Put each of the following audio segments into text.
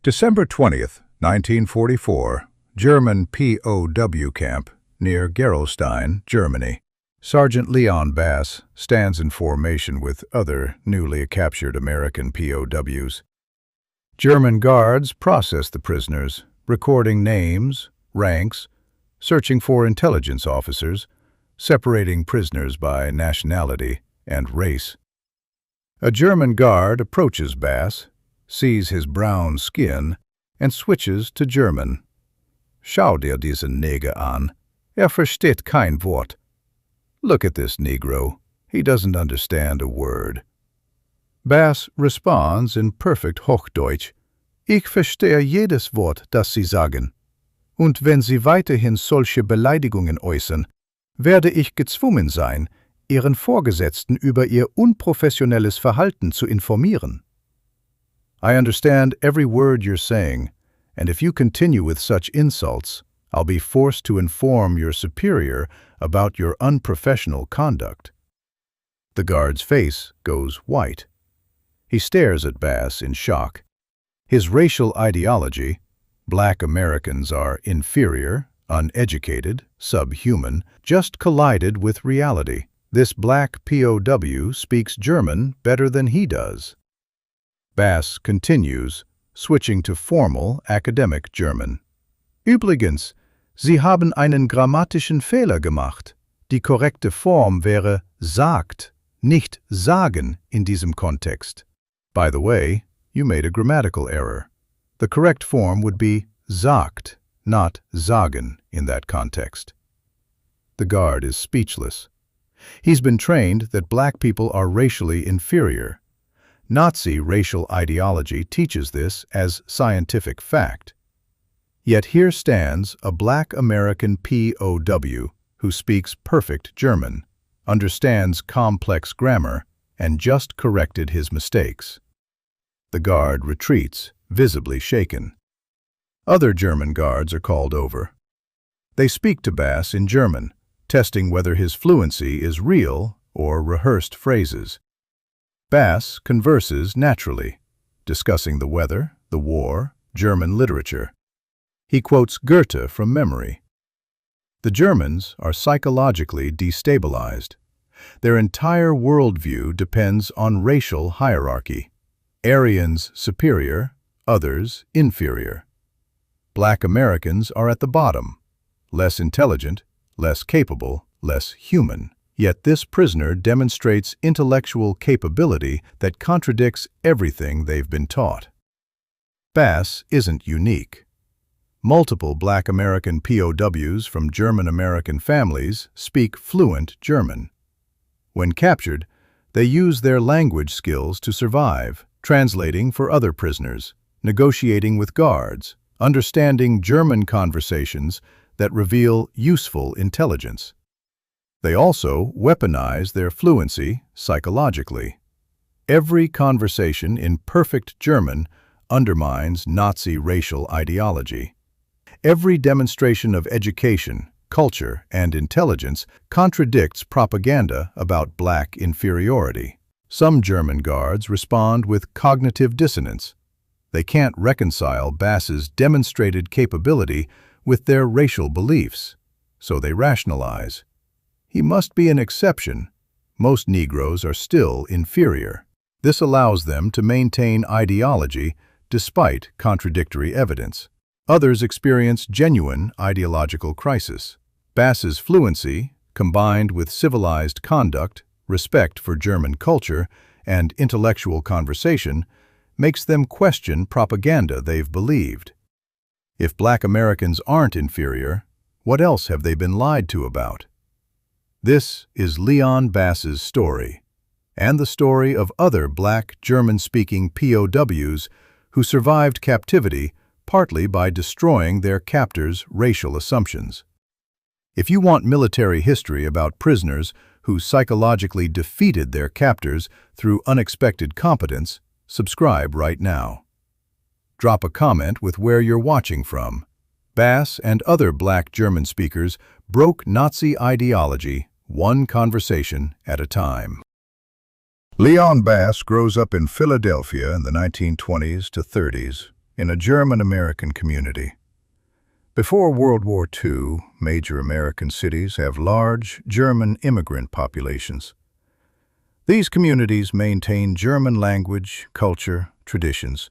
December 20th, 1944, German POW camp near Gerolstein, Germany. Sergeant Leon Bass stands in formation with other newly captured American POWs. German guards process the prisoners, recording names, ranks, searching for intelligence officers, separating prisoners by nationality and race. A German guard approaches Bass, sees his brown skin, and switches to German. Schau dir diesen Neger an. Versteht kein Wort. Look at this Negro. He doesn't understand a word. Bass responds in perfect Hochdeutsch. Ich verstehe jedes Wort, das Sie sagen. Und wenn Sie weiterhin solche Beleidigungen äußern, werde ich gezwungen sein, Ihren Vorgesetzten über Ihr unprofessionelles Verhalten zu informieren. I understand every word you're saying, and if you continue with such insults, I'll be forced to inform your superior about your unprofessional conduct. The guard's face goes white. He stares at Bass in shock. His racial ideology, Black Americans are inferior, uneducated, subhuman, just collided with reality. This Black POW speaks German better than he does. Bass continues, switching to formal, academic German. Übrigens, Sie haben einen grammatischen Fehler gemacht. Die korrekte Form wäre sagt, nicht sagen in diesem Kontext. By the way, you made a grammatical error. The correct form would be sagt, not sagen in that context. The guard is speechless. He's been trained that black people are racially inferior. Nazi racial ideology teaches this as scientific fact. Yet here stands a Black American POW who speaks perfect German, understands complex grammar, and just corrected his mistakes. The guard retreats, visibly shaken. Other German guards are called over. They speak to Bass in German, testing whether his fluency is real or rehearsed phrases. Bass converses naturally, discussing the weather, the war, German literature. He quotes Goethe from memory. The Germans are psychologically destabilized. Their entire worldview depends on racial hierarchy. Aryans superior, others inferior. Black Americans are at the bottom, less intelligent, less capable, less human. Yet this prisoner demonstrates intellectual capability that contradicts everything they've been taught. Bass isn't unique. Multiple Black American POWs from German-American families speak fluent German. When captured, they use their language skills to survive, translating for other prisoners, negotiating with guards, understanding German conversations that reveal useful intelligence. They also weaponize their fluency psychologically. Every conversation in perfect German undermines Nazi racial ideology. Every demonstration of education, culture, and intelligence contradicts propaganda about black inferiority. Some German guards respond with cognitive dissonance. They can't reconcile Bass's demonstrated capability with their racial beliefs, so they rationalize. He must be an exception. Most Negroes are still inferior. This allows them to maintain ideology despite contradictory evidence. Others experience genuine ideological crisis. Bass's fluency, combined with civilized conduct, respect for German culture, and intellectual conversation, makes them question propaganda they've believed. If Black Americans aren't inferior, what else have they been lied to about? This is Leon Bass's story, and the story of other Black German-speaking POWs who survived captivity partly by destroying their captors' racial assumptions. If you want military history about prisoners who psychologically defeated their captors through unexpected competence, subscribe right now. Drop a comment with where you're watching from. Bass and other Black German speakers broke Nazi ideology one conversation at a time. Leon Bass grows up in Philadelphia in the 1920s to 30s. in a German-American community. Before World War II, major American cities have large German immigrant populations. These communities maintain German language, culture, traditions.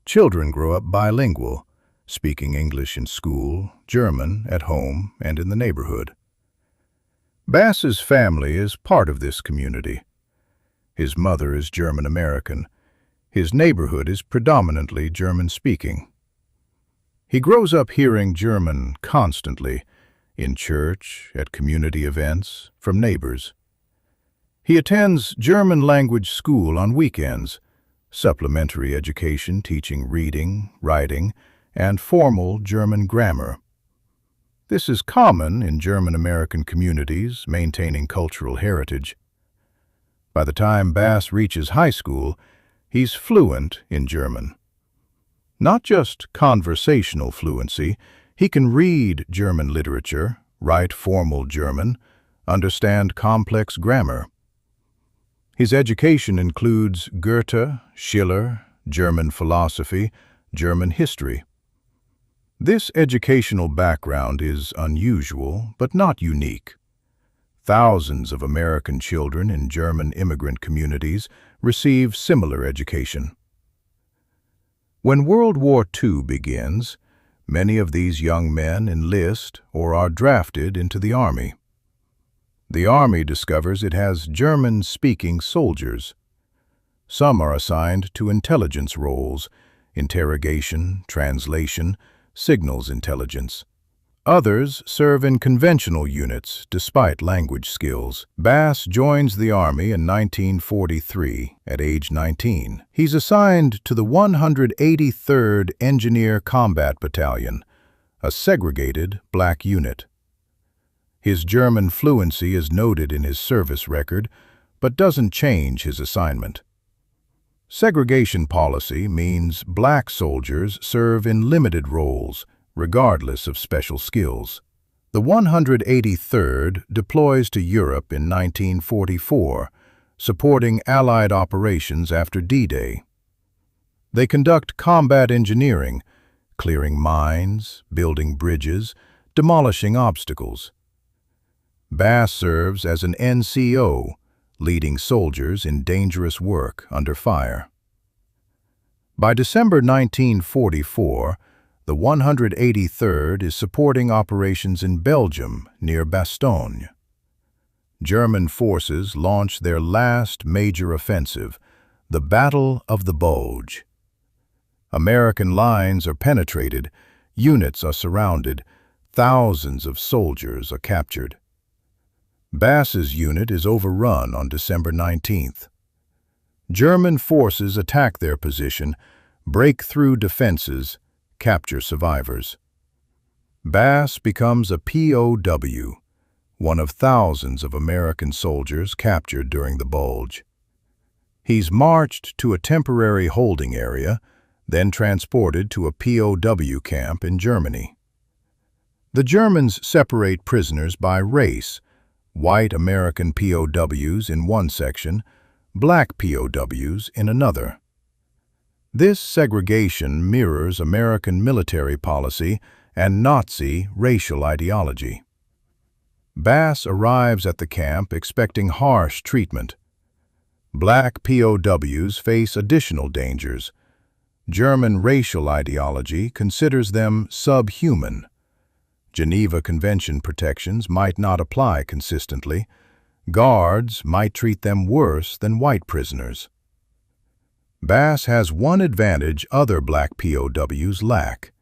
Children grow up bilingual, speaking English in school, German at home and in the neighborhood. Bass's family is part of this community. His mother is German-American. His neighborhood is predominantly German-speaking. He grows up hearing German constantly, in church, at community events, from neighbors. He attends German language school on weekends, supplementary education teaching reading, writing, and formal German grammar. This is common in German-American communities maintaining cultural heritage. By the time Bass reaches high school, he's fluent in German. Not just conversational fluency, he can read German literature, write formal German, understand complex grammar. His education includes Goethe, Schiller, German philosophy, German history. This educational background is unusual, but not unique. Thousands of American children in German immigrant communities receive similar education. When World War II begins, many of these young men enlist or are drafted into the Army. The Army discovers it has German-speaking soldiers. Some are assigned to intelligence roles, interrogation, translation, signals intelligence. Others serve in conventional units despite language skills. Bass joins the Army in 1943 at age 19. He's assigned to the 183rd Engineer Combat Battalion, a segregated black unit. His German fluency is noted in his service record, but doesn't change his assignment. Segregation policy means black soldiers serve in limited roles, regardless of special skills. The 183rd deploys to Europe in 1944, supporting Allied operations after D-Day. They conduct combat engineering, clearing mines, building bridges, demolishing obstacles. Bass serves as an NCO, leading soldiers in dangerous work under fire. By December 1944, the 183rd is supporting operations in Belgium near Bastogne. German forces launch their last major offensive, the Battle of the Bulge. American lines are penetrated, units are surrounded, thousands of soldiers are captured. Bass's unit is overrun on December 19th. German forces attack their position, break through defenses, capture survivors. Bass becomes a POW, one of thousands of American soldiers captured during the Bulge. He's marched to a temporary holding area, then transported to a POW camp in Germany. The Germans separate prisoners by race, white American POWs in one section, black POWs in another. This segregation mirrors American military policy and Nazi racial ideology. Bass arrives at the camp expecting harsh treatment. Black POWs face additional dangers. German racial ideology considers them subhuman. Geneva Convention protections might not apply consistently. Guards might treat them worse than white prisoners. Bass has one advantage other black POWs lack.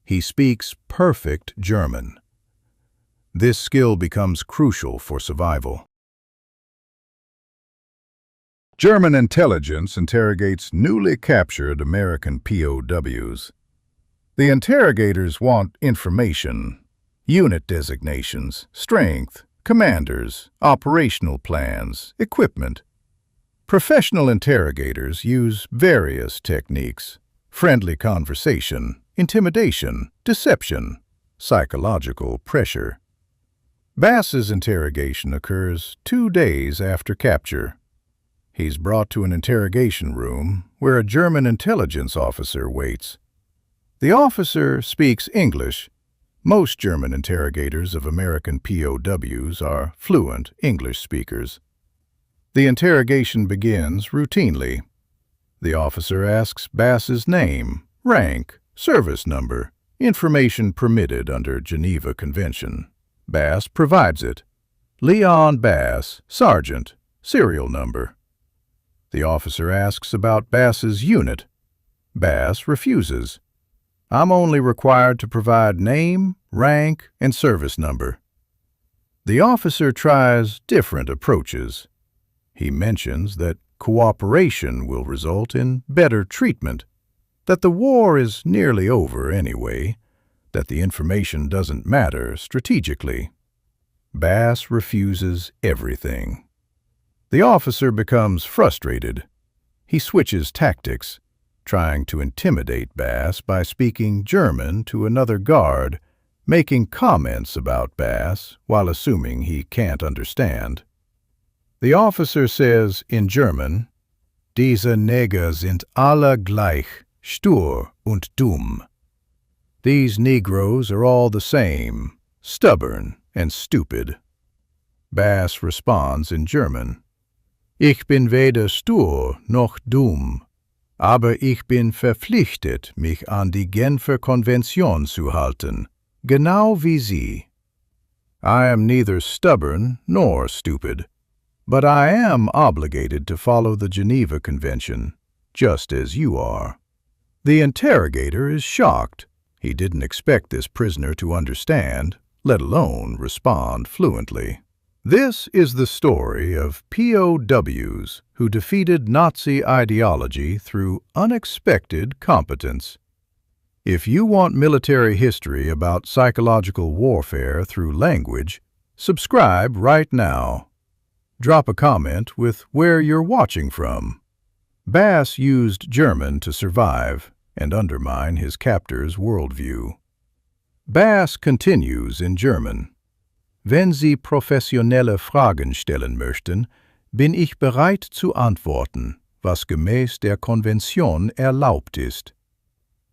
He speaks perfect German. This skill becomes crucial for survival. German intelligence interrogates newly captured American POWs. The interrogators want information, unit designations, strength, commanders, operational plans, equipment. Professional interrogators use various techniques: friendly conversation, intimidation, deception, psychological pressure. Bass's interrogation occurs 2 days after capture. He's brought to an interrogation room where a German intelligence officer waits. The officer speaks English. Most German interrogators of American POWs are fluent English speakers. The interrogation begins routinely. The officer asks Bass's name, rank, service number, information permitted under Geneva Convention. Bass provides it. Leon Bass, Sergeant, serial number. The officer asks about Bass's unit. Bass refuses. I'm only required to provide name, rank, and service number. The officer tries different approaches. He mentions that cooperation will result in better treatment, that the war is nearly over anyway, that the information doesn't matter strategically. Bass refuses everything. The officer becomes frustrated. He switches tactics, trying to intimidate Bass by speaking German to another guard, making comments about Bass while assuming he can't understand. The officer says in German, "Diese Neger sind alle gleich, stur und dumm." These Negroes are all the same, stubborn and stupid. Bass responds in German, "Ich bin weder stur noch dumm, aber ich bin verpflichtet, mich an die Genfer Konvention zu halten, genau wie Sie." I am neither stubborn nor stupid, but I am obligated to follow the Geneva Convention, just as you are. The interrogator is shocked. He didn't expect this prisoner to understand, let alone respond fluently. This is the story of POWs who defeated Nazi ideology through unexpected competence. If you want military history about psychological warfare through language, subscribe right now. Drop a comment with where you're watching from. Bass used German to survive and undermine his captor's worldview. Bass continues in German. Wenn Sie professionelle Fragen stellen möchten, bin ich bereit zu antworten, was gemäß der Konvention erlaubt ist.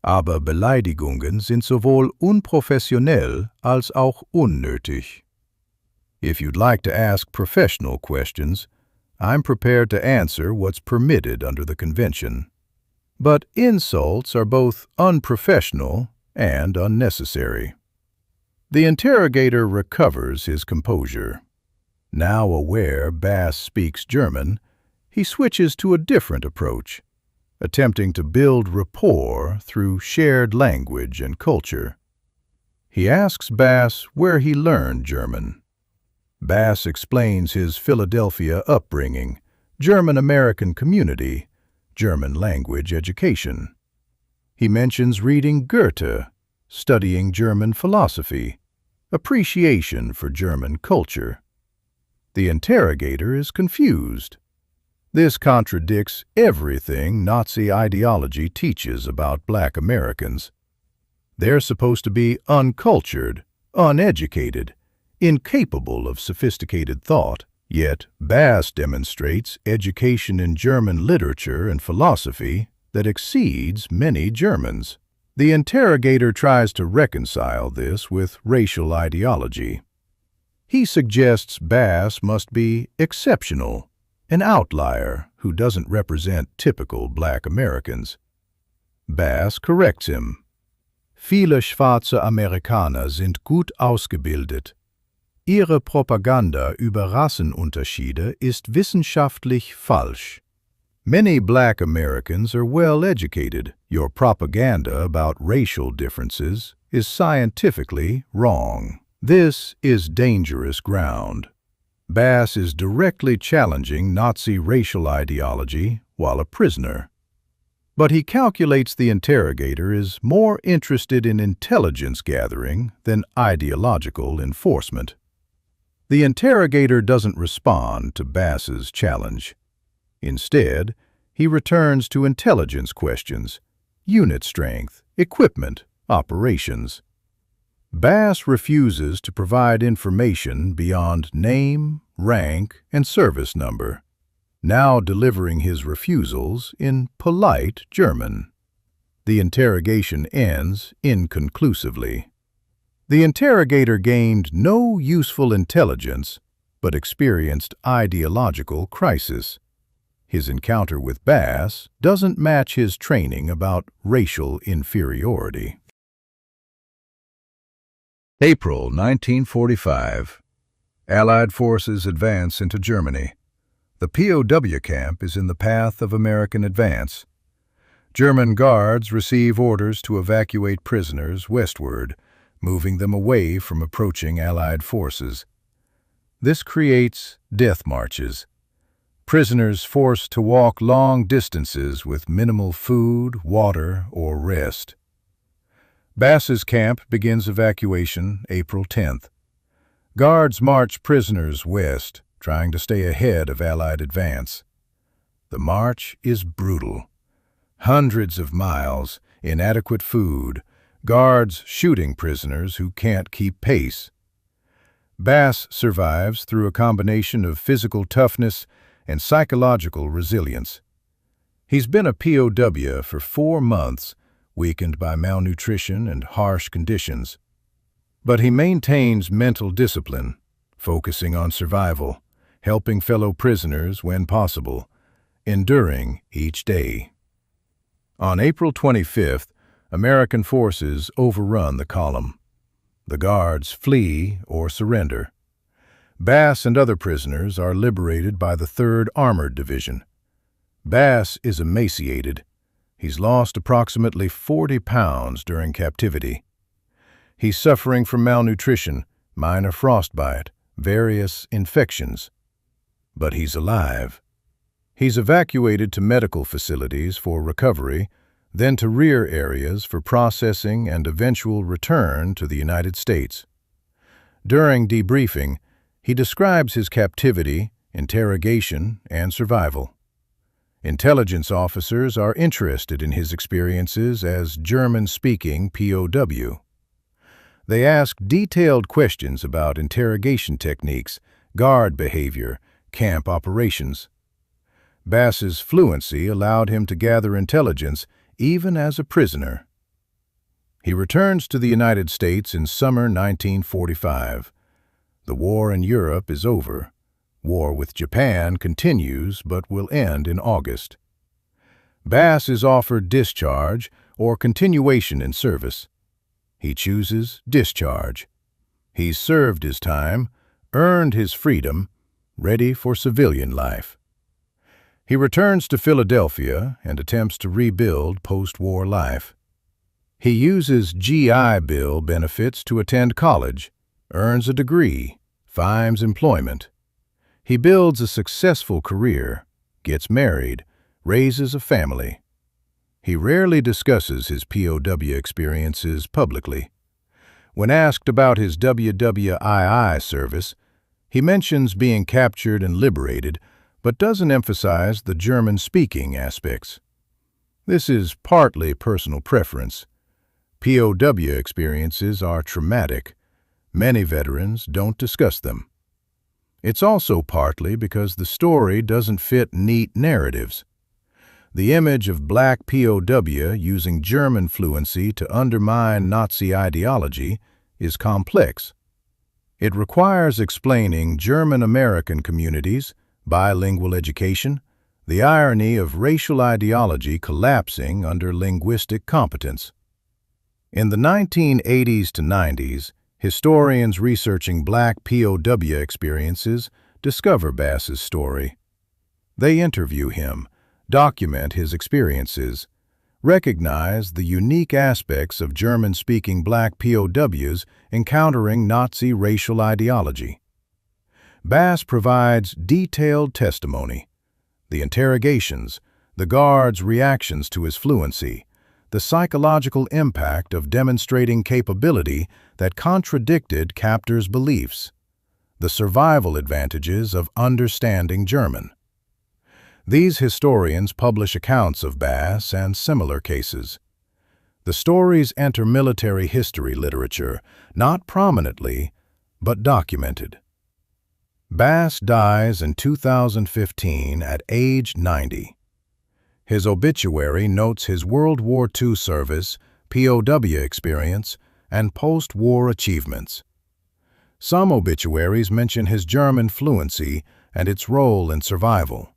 Aber Beleidigungen sind sowohl unprofessionell als auch unnötig. If you'd like to ask professional questions, I'm prepared to answer what's permitted under the convention. But insults are both unprofessional and unnecessary. The interrogator recovers his composure. Now aware Bass speaks German, he switches to a different approach, attempting to build rapport through shared language and culture. He asks Bass where he learned German. Bass explains his Philadelphia upbringing, German-American community, German language education. He mentions reading Goethe, studying German philosophy, appreciation for German culture. The interrogator is confused. This contradicts everything Nazi ideology teaches about Black Americans. They're supposed to be uncultured, uneducated, incapable of sophisticated thought, yet Bass demonstrates education in German literature and philosophy that exceeds many Germans. The interrogator tries to reconcile this with racial ideology. He suggests Bass must be exceptional, an outlier who doesn't represent typical Black Americans. Bass corrects him. Viele schwarze Amerikaner sind gut ausgebildet. Ihre Propaganda über Rassenunterschiede ist wissenschaftlich falsch. Many Black Americans are well educated. Your propaganda about racial differences is scientifically wrong. This is dangerous ground. Bass is directly challenging Nazi racial ideology while a prisoner. But he calculates the interrogator is more interested in intelligence gathering than ideological enforcement. The interrogator doesn't respond to Bass's challenge. Instead, he returns to intelligence questions, unit strength, equipment, operations. Bass refuses to provide information beyond name, rank, and service number. now delivering his refusals in polite German. The interrogation ends inconclusively. The interrogator gained no useful intelligence, but experienced ideological crisis. His encounter with Bass doesn't match his training about racial inferiority. April 1945. Allied forces advance into Germany. The POW camp is in the path of American advance. German guards receive orders to evacuate prisoners westward, moving them away from approaching Allied forces. This creates death marches. Prisoners forced to walk long distances with minimal food, water, or rest. Bass's camp begins evacuation April 10th. Guards march prisoners west, trying to stay ahead of Allied advance. The march is brutal. Hundreds of miles, inadequate food, guards shooting prisoners who can't keep pace. Bass survives through a combination of physical toughness and psychological resilience. He's been a POW for 4 months, weakened by malnutrition and harsh conditions. But he maintains mental discipline, focusing on survival, helping fellow prisoners when possible, enduring each day. On April 25th, American forces overrun the column. The guards flee or surrender. Bass and other prisoners are liberated by the 3rd Armored Division. Bass is emaciated. He's lost approximately 40 pounds during captivity. He's suffering from malnutrition, minor frostbite, various infections. But he's alive. He's evacuated to medical facilities for recovery, then to rear areas for processing and eventual return to the United States. During debriefing, he describes his captivity, interrogation, and survival. Intelligence officers are interested in his experiences as German-speaking POW. They ask detailed questions about interrogation techniques, guard behavior, camp operations. Bass's fluency allowed him to gather intelligence even as a prisoner. He returns to the United States in summer 1945. The war in Europe is over. War with Japan continues but will end in August. Bass is offered discharge or continuation in service. He chooses discharge. He's served his time, earned his freedom, ready for civilian life. He returns to Philadelphia and attempts to rebuild post-war life. He uses GI Bill benefits to attend college, earns a degree, finds employment. He builds a successful career, gets married, raises a family. He rarely discusses his POW experiences publicly. When asked about his WWII service, he mentions being captured and liberated, but doesn't emphasize the German-speaking aspects. This is partly personal preference. POW experiences are traumatic. Many veterans don't discuss them. It's also partly because the story doesn't fit neat narratives. The image of black POW using German fluency to undermine Nazi ideology is complex. It requires explaining German-American communities, bilingual education, the irony of racial ideology collapsing under linguistic competence. In the 1980s to 90s, historians researching black POW experiences discover Bass's story. They interview him, document his experiences, recognize the unique aspects of German-speaking black POWs encountering Nazi racial ideology. Bass provides detailed testimony, the interrogations, the guards' reactions to his fluency, the psychological impact of demonstrating capability that contradicted captors' beliefs, the survival advantages of understanding German. These historians publish accounts of Bass and similar cases. The stories enter military history literature, not prominently, but documented. Bass dies in 2015 at age 90. His obituary notes his World War II service, POW experience, and post-war achievements. Some obituaries mention his German fluency and its role in survival.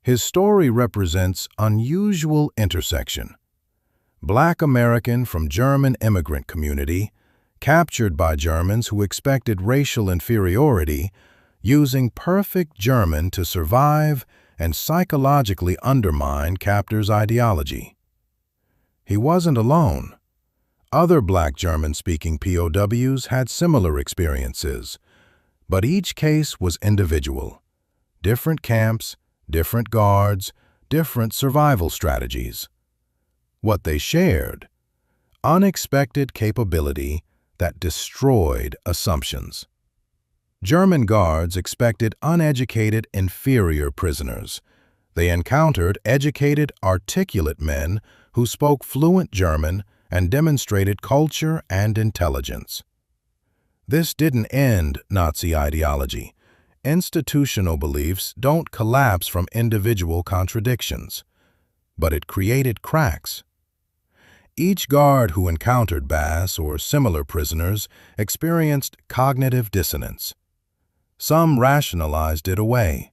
His story represents unusual intersection. Black American from German immigrant community, captured by Germans who expected racial inferiority, using perfect German to survive and psychologically undermine captors' ideology. He wasn't alone. Other Black German-speaking POWs had similar experiences, but each case was individual. Different camps, different guards, different survival strategies. What they shared: unexpected capability that destroyed assumptions. German guards expected uneducated, inferior prisoners. They encountered educated, articulate men who spoke fluent German and demonstrated culture and intelligence. This didn't end Nazi ideology. Institutional beliefs don't collapse from individual contradictions, but it created cracks. Each guard who encountered Bass or similar prisoners experienced cognitive dissonance. Some rationalized it away.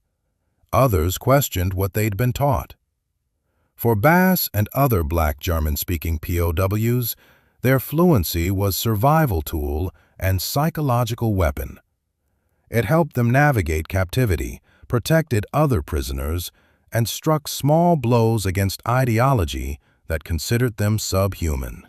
Others questioned what they'd been taught. For Bass and other Black German-speaking POWs, their fluency was survival tool and psychological weapon. It helped them navigate captivity, protected other prisoners, and struck small blows against ideology that considered them subhuman.